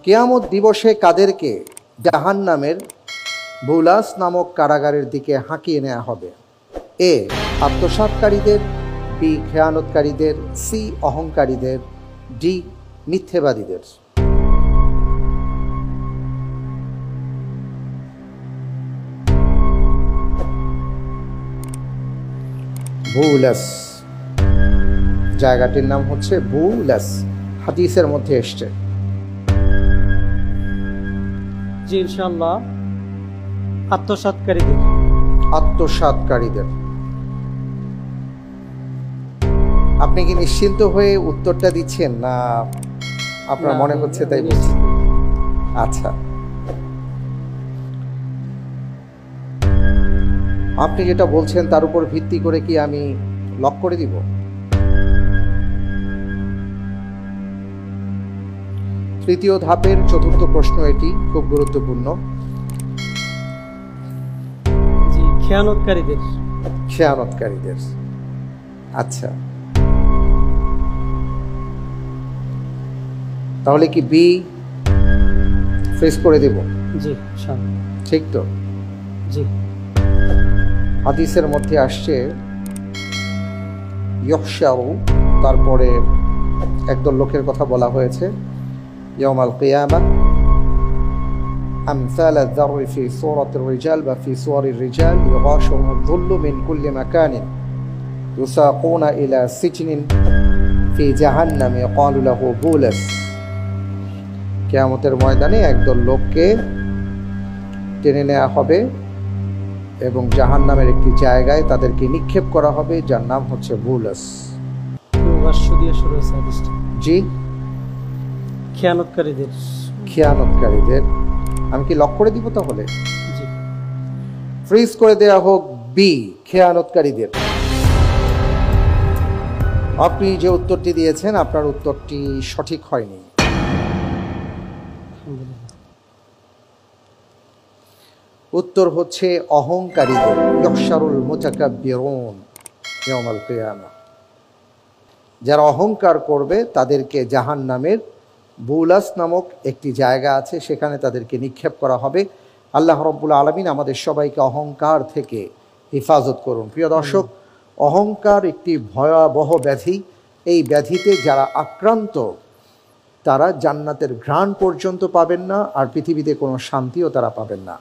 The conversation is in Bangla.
কিয়ামত দিবসে কাদেরকে জাহান্নামের বুলাস নামক কারাগারের দিকে হাঁকিয়ে নেওয়া হবে? এ, আত্মসাৎকারীদের, বি, খেয়ানতকারীদের, সি, অহংকারীদের, ডি, মিথ্যেবাদীদের। বুলাস, জায়গাটির নাম হচ্ছে বুলাস, হাদিসের মধ্যে এসছে। জি ইনশাআল্লাহ আত্মসাৎকারীদের। আত্মসাৎকারীদের। আপনি কি নিশ্চিন্ত হয়ে উত্তরটা দিচ্ছেন, না আপনার মনে হচ্ছে তাই বলছেন? আচ্ছা, আপনি যেটা বলছেন তার উপর ভিত্তি করে কি আমি লক করে দিব? তৃতীয় ধাপের চতুর্থ প্রশ্ন, এটি খুব গুরুত্বপূর্ণ। জি, খেয়ানতকারীদের। খেয়ানতকারীদের। আচ্ছা, তাহলে কি বি ফ্রিজ করে দেব? জি ঠিক তো? জি। হাদিসের মধ্যে আসছে ইয়হশারু, তারপরে একদল লোকের কথা বলা হয়েছে। ইয়াউমাল কিয়ামা আমসাল আয-যাররি ফি সূরাতির রিজাল বা ফি সুওয়ারির রিজাল ইগাশুহুম আয-যুল্লু মিন কুল্লি মাকানিন ইউসাকুনা ইলা সিজনিন ফি জাহান্নাম ইয়াকালু লাহু বুলাস। কিয়ামতের ময়দানে একদল লোককে টেনে নেওয়া হবে এবং জাহান্নামের একটি জায়গায় তাদেরকে নিক্ষেপ করা হবে, যার নাম হচ্ছে বুলাস। জি, খেয়ানতকারীদের। খেয়ানতকারীদের। আমি কি লক করে দিব তাহলে? জি। ফ্রিজ করে দেয়া হোক বি, খেয়ানতকারীদের। আপনি যে উত্তরটি দিয়েছেন, আপনার উত্তরটি সঠিক হয়নি। উত্তর হচ্ছে অহংকারীদের। ইয়হশারুল মুতাকাব্বিরুন ইয়াউমাল কিয়ামা। যারা অহংকার করবে তাদেরকে জাহান্নামের বুলাস নামক একটি জায়গা আছে, সেখানে তাদেরকে নিক্ষেপ করা হবে। আল্লাহ রাব্বুল আলামিন আমাদের সবাইকে অহংকার থেকে হেফাজত করুন। প্রিয় দর্শক, অহংকার একটি ভয়াবহ ব্যাধি। এই ব্যাধিতে যারা আক্রান্ত তারা জান্নাতের ঘ্রাণ পর্যন্ত পাবেন না, আর পৃথিবীতে কোনো শান্তিও তারা পাবেন না।